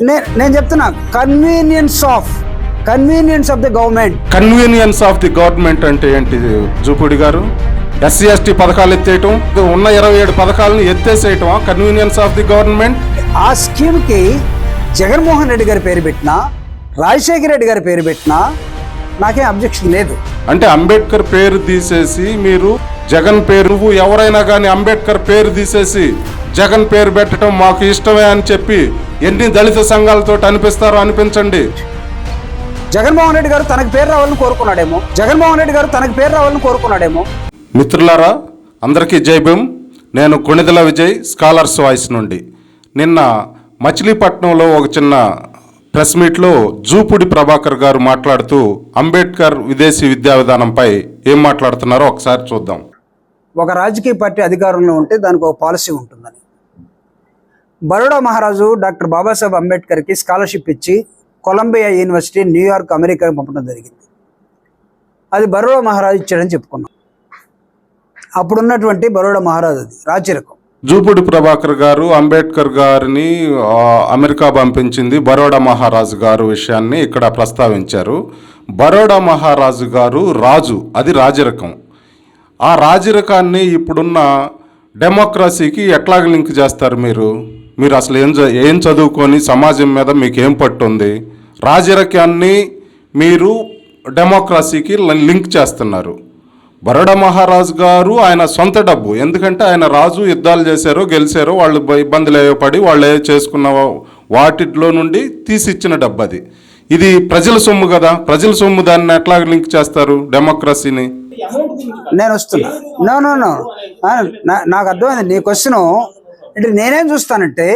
నేను చెప్తున్నా convenience of the government. Convenience of the government అంటే ఏంటి జూపూడి గారు? ఎస్సీ ఎస్టీ పథకాలు ఎత్తేయటం, ఉన్న 27 పథకాలను ఎత్తేసేయటం కన్వీనియన్స్ ఆఫ్ ది గవర్నమెంట్. ఆ స్కీమ్కి జగన్మోహన్ రెడ్డి గారి పేరు పెట్టినా, రాజశేఖర రెడ్డి గారి పేరు పెట్టినా నాకేం అబ్జెక్షన్ లేదు. అంటే అంబేద్కర్ పేరు తీసేసి మీరు జగన్ పేరు, నువ్వు ఎవరైనా కానీ అంబేద్కర్ పేరు తీసేసి జగన్ పేరు పెట్టడం మాకు ఇష్టమే అని చెప్పి ఎన్ని దళిత సంఘాలతో అనిపిస్తారో అనిపించండి. జగన్మోహన్ రెడ్డి గారు తనకు పేరు రావాలని కోరుకున్నాడేమో. మిత్రులారా, అందరికీ జై భీమ్. నేను కొణిదెల విజయ్, స్కాలర్స్ వాయిస్ నుండి. నిన్న మచిలీపట్నంలో ఒక చిన్న ప్రెస్ మీట్లో జూపూడి ప్రభాకర్ గారు మాట్లాడుతూ అంబేద్కర్ విదేశీ విద్యా విధానంపై ఏం మాట్లాడుతున్నారో ఒకసారి చూద్దాం. ఒక రాజకీయ పార్టీ అధికారంలో ఉంటే దానికి ఒక పాలసీ ఉంటుందని. బరోడా మహారాజు డాక్టర్ బాబాసాహెబ్ అంబేద్కర్కి స్కాలర్షిప్ ఇచ్చి కొలంబియా యూనివర్సిటీ, న్యూయార్క్, అమెరికాకి పంపడం జరిగింది. అది బరోడా మహారాజు ఇచ్చాడని చెప్పుకున్నాం. అప్పుడున్నటువంటి బరోడా మహారాజు అది రాచరికం. జూపూడి ప్రభాకర్ గారు అంబేద్కర్ గారిని అమెరికా పంపించింది బరోడా మహారాజు గారు విషయాన్ని ఇక్కడ ప్రస్తావించారు. బరోడా మహారాజు గారు రాజు, అది రాజరికం. ఆ రాజరికాన్ని ఇప్పుడున్న డెమోక్రసీకి ఎట్లాగ లింక్ చేస్తారు మీరు అసలు ఏం చదువుకొని సమాజం మీద మీకు ఏం పట్టుంది? రాజరికాన్ని మీరు డెమోక్రసీకి లింక్ చేస్తున్నారు. బరోడా మహారాజు గారు ఆయన సొంత డబ్బు, ఎందుకంటే ఆయన రాజు, యుద్ధాలు చేశారో గెలిచారో, వాళ్ళు ఇబ్బందులు పడి వాళ్ళు చేసుకున్న వాటిలో నుండి తీసిచ్చిన డబ్బు అది. ఇది ప్రజల సొమ్ము కదా, ప్రజల సొమ్ము, దాన్ని ఎట్లా లింక్ చేస్తారు డెమోక్రసీని? నేను వస్తున్నా. నాకు అర్థమైంది నీ క్వశ్చను. అంటే నేనేం చూస్తానంటే,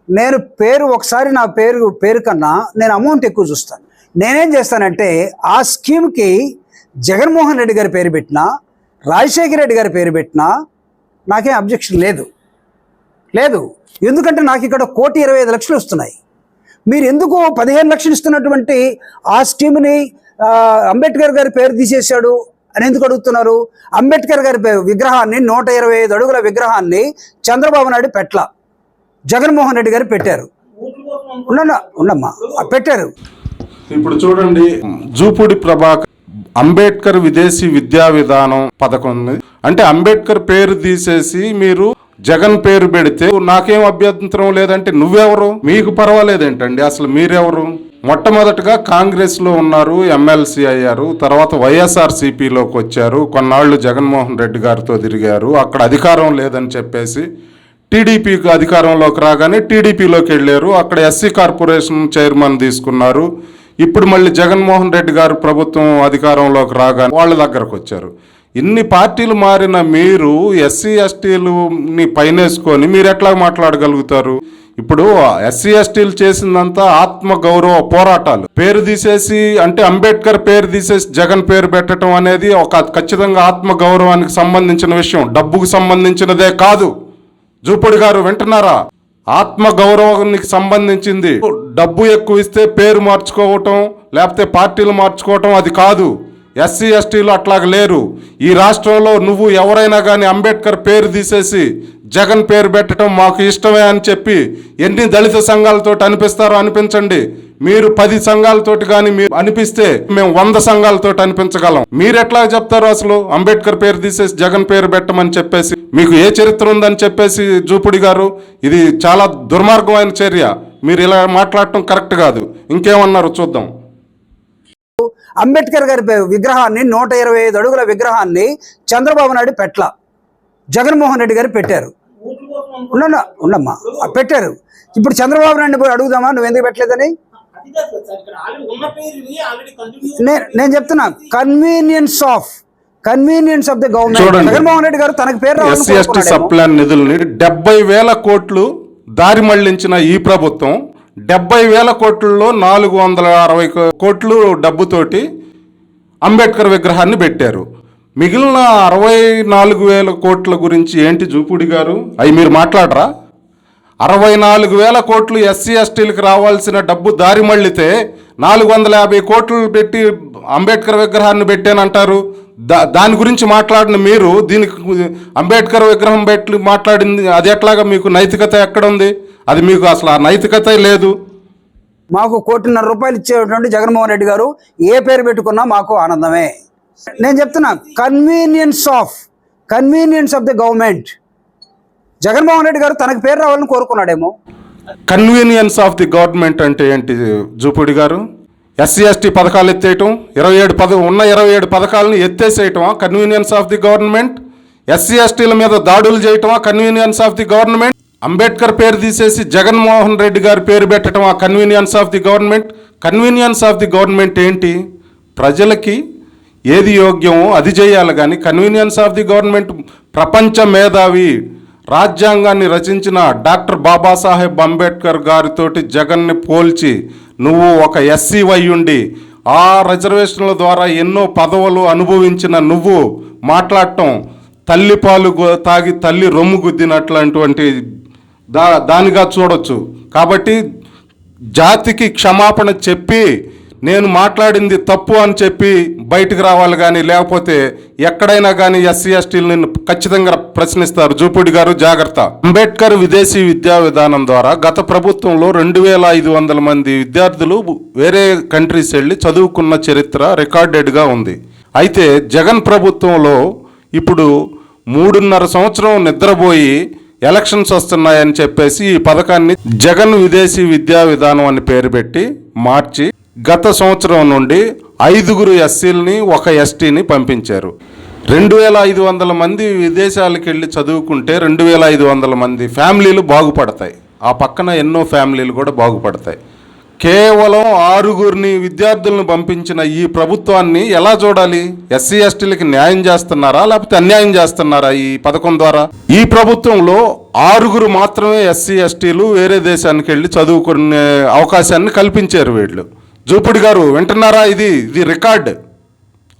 నేను ఒకసారి నా పేరు కన్నా నేను అమౌంట్ ఎక్కువ చూస్తాను. నేనేం చేస్తానంటే, ఆ స్కీమ్కి జగన్మోహన్ రెడ్డి గారి పేరు పెట్టినా, రాజశేఖర రెడ్డి గారి పేరు పెట్టినా నాకేం అబ్జెక్షన్ లేదు. ఎందుకంటే నాకు ఇక్కడ 1,25,00,000 వస్తున్నాయి. మీరు ఎందుకు 15 లక్షలు ఇస్తున్నటువంటి ఆ స్కీమ్ని అంబేద్కర్ గారి పేరు తీసేశాడు అని ఎందుకు అడుగుతున్నారు? అంబేద్కర్ గారి విగ్రహాన్ని, 125 అడుగుల విగ్రహాన్ని చంద్రబాబు నాయుడు పెట్టలా, జగన్మోహన్ రెడ్డి గారు పెట్టారు. ఉండమ్మా, పెట్టారు. ఇప్పుడు చూడండి, జూపూడి ప్రభాకర్ అంబేద్కర్ విదేశీ విద్యా విధానం పథకం ఉంది. అంటే అంబేద్కర్ పేరు తీసేసి మీరు జగన్ పేరు పెడితే నాకేం అభ్యంతరం లేదంటే నువ్వెవరు? మీకు పర్వాలేదేంటండి? అసలు మీరెవరు? మొట్టమొదటిగా కాంగ్రెస్లో ఉన్నారు, ఎమ్మెల్సీ అయ్యారు, తర్వాత వైఎస్ఆర్సీపీలోకి వచ్చారు, కొన్నాళ్ళు జగన్మోహన్ రెడ్డి గారితో తిరిగారు, అక్కడ అధికారం లేదని చెప్పేసి టీడీపీకి అధికారంలోకి రాగానే టీడీపీలోకి వెళ్ళారు, అక్కడ ఎస్సీ కార్పొరేషన్ చైర్మన్ తీసుకున్నారు. ఇప్పుడు మళ్ళీ జగన్మోహన్ రెడ్డి గారు ప్రభుత్వం అధికారంలోకి రాగానే వాళ్ళ దగ్గరకు వచ్చారు. ఇన్ని పార్టీలు మారిన మీరు ఎస్సీ ఎస్టీలని పైనేసుకొని మీరు ఎట్లా మాట్లాడగలుగుతారు? ఇప్పుడు ఎస్సీ ఎస్టీలు చేసిందంతా ఆత్మగౌరవ పోరాటాలు. పేరు తీసేసి, అంటే అంబేద్కర్ పేరు తీసేసి జగన్ పేరు పెట్టడం అనేది ఒక ఖచ్చితంగా ఆత్మగౌరవానికి సంబంధించిన విషయం, డబ్బుకు సంబంధించినదే కాదు. జూపూడి గారు వింటున్నారా? ఆత్మగౌరవానికి సంబంధించింది. డబ్బు ఎక్కువ ఇస్తే పేరు మార్చుకోవటం, లేకపోతే పార్టీలు మార్చుకోవటం అది కాదు. ఎస్సీ ఎస్టీలు అట్లాగ లేరు. ఈ రాష్ట్రంలో నువ్వు ఎవరైనా కానీ అంబేద్కర్ పేరు తీసేసి జగన్ పేరు పెట్టడం మాకు ఇష్టమే అని చెప్పి ఎన్ని దళిత సంఘాలతో అనిపిస్తారో అనిపించండి. మీరు 10 సంఘాలతోటి కానీ మీరు అనిపిస్తే మేము 100 సంఘాలతో అనిపించగలం. మీరు ఎట్లా చెప్తారు అసలు అంబేద్కర్ పేరు తీసేసి జగన్ పేరు పెట్టమని చెప్పేసి? మీకు ఏ చరిత్ర ఉందని చెప్పేసి జూపూడి గారు, ఇది చాలా దుర్మార్గమైన చర్య. మీరు ఇలా మాట్లాడటం కరెక్ట్ కాదు. ఇంకేమన్నారు చూద్దాం. అంబేద్కర్ గారి విగ్రహాన్ని, 125 అడుగుల విగ్రహాన్ని చంద్రబాబు నాయుడు పెట్టలా, జగన్మోహన్ రెడ్డి గారు పెట్టారు. ఉండమ్మా, పెట్టారు. ఇప్పుడు చంద్రబాబు నాయుడు పోయి అడుగుదామా నువ్వు ఎందుకు పెట్టలేదని? నేను చెప్తున్నా convenience of the government. Jaganmohan Reddy గారు తనకు పేరు ఎస్సీ ఎస్టీ సప్లాన్ నిధుల్ని 70,000 కోట్లు దారి మళ్లించిన ఈ ప్రభుత్వం 70,000 కోట్లలో 460 కోట్లు డబ్బుతోటి అంబేద్కర్ విగ్రహాన్ని పెట్టారు. మిగిలిన 64,000 కోట్ల గురించి ఏంటి జూపూడి గారు? అవి మీరు మాట్లాడరా? 64,000 కోట్లు ఎస్సీ ఎస్టీలకు రావాల్సిన డబ్బు దారి మళ్ళితే 450 కోట్లు పెట్టి అంబేద్కర్ విగ్రహాన్ని పెట్టానంటారు. దాని గురించి మాట్లాడిన మీరు దీనికి అంబేద్కర్ విగ్రహం పెట్టి మాట్లాడింది అది ఎట్లాగా? మీకు నైతికత ఎక్కడ ఉంది? అది మీకు అసలు ఆ నైతికత లేదు. మాకు 1,50,00,000 రూపాయలు ఇచ్చేటువంటి జగన్మోహన్ రెడ్డి గారు ఏ పేరు పెట్టుకున్నా మాకు ఆనందమే. నేను చెప్తున్నా, convenience of the government. Jaganmohan Reddy గారు తనకు పేరు రావాలని కోరుకున్నాడేమో. కన్వీనియన్స్ ఆఫ్ ది గవర్నమెంట్ అంటే ఏంటి జూపూడి గారు? ఎస్సీ ఎస్టీ పథకాలు ఎత్తేయటం, 27 పథకాలను ఎత్తేసేయటమా convenience of the government? SC ఎస్టీల మీద దాడులు చేయటమా convenience of the government? Ambedkar పేరు తీసేసి జగన్మోహన్ రెడ్డి గారి పేరు పెట్టటమా convenience of the government? Convenience of the government ఏంటి? ప్రజలకి ఏది యోగ్యమో అది చేయాలి కానీ కన్వీనియన్స్ ఆఫ్ ది గవర్నమెంట్. ప్రపంచ మేధావి, రాజ్యాంగాన్ని రచించిన డాక్టర్ బాబాసాహెబ్ అంబేద్కర్ గారితోటి జగన్ని పోల్చి నువ్వు ఒక ఎస్సీ ఉండి ఆ రిజర్వేషన్ల ద్వారా ఎన్నో పదవులు అనుభవించిన నువ్వు మాట్లాడటం తల్లిపాలు తాగి తల్లి రొమ్ము గుద్దినట్లాంటి దానిగా చూడొచ్చు. కాబట్టి జాతికి క్షమాపణ చెప్పి నేను మాట్లాడింది తప్పు అని చెప్పి బయటకు రావాలి కానీ, లేకపోతే ఎక్కడైనా కానీ ఎస్సీ ఎస్టీలు నిన్ను ఖచ్చితంగా ప్రశ్నిస్తారు. జూపూడి గారు జాగ్రత్త. అంబేద్కర్ విదేశీ విద్యా విధానం ద్వారా గత ప్రభుత్వంలో 2,500 మంది విద్యార్థులు వేరే కంట్రీస్ వెళ్ళి చదువుకున్న చరిత్ర రికార్డెడ్గా ఉంది. అయితే జగన్ ప్రభుత్వంలో ఇప్పుడు 3.5 సంవత్సరం నిద్రపోయి ఎలక్షన్స్ వస్తున్నాయని చెప్పేసి ఈ పథకాన్ని జగన్ విదేశీ విద్యా విధానం అని పేరు పెట్టి మార్చి గత సంవత్సరం నుండి 5 ఎస్సీలని 1 ఎస్టీని పంపించారు. 2,500 మంది విదేశాలకు వెళ్ళి చదువుకుంటే 2,500 మంది ఫ్యామిలీలు బాగుపడతాయి. ఆ పక్కన ఎన్నో ఫ్యామిలీలు కూడా బాగుపడతాయి. కేవలం 6 విద్యార్థులను పంపించిన ఈ ప్రభుత్వాన్ని ఎలా చూడాలి? ఎస్సీ ఎస్టీలకి న్యాయం చేస్తున్నారా లేకపోతే అన్యాయం చేస్తున్నారా ఈ పథకం ద్వారా? ఈ ప్రభుత్వంలో 6 మాత్రమే ఎస్సీ ఎస్టీలు వేరే దేశానికి వెళ్ళి చదువుకునే అవకాశాన్ని కల్పించారు వీళ్ళు. జూపూడి గారు వింటున్నారా? ఇది రికార్డ్,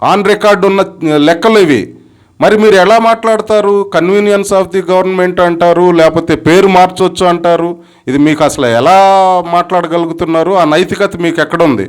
ఆన్ రికార్డ్ ఉన్న లెక్కలు ఇవి. మరి మీరు ఎలా మాట్లాడతారు? కన్వీనియన్స్ ఆఫ్ ది గవర్నమెంట్ అంటారు, లేకపోతే పేరు మార్చవచ్చు అంటారు. ఇది మీకు అసలు ఎలా మాట్లాడగలుగుతున్నారు? ఆ నైతికత మీకు ఎక్కడుంది?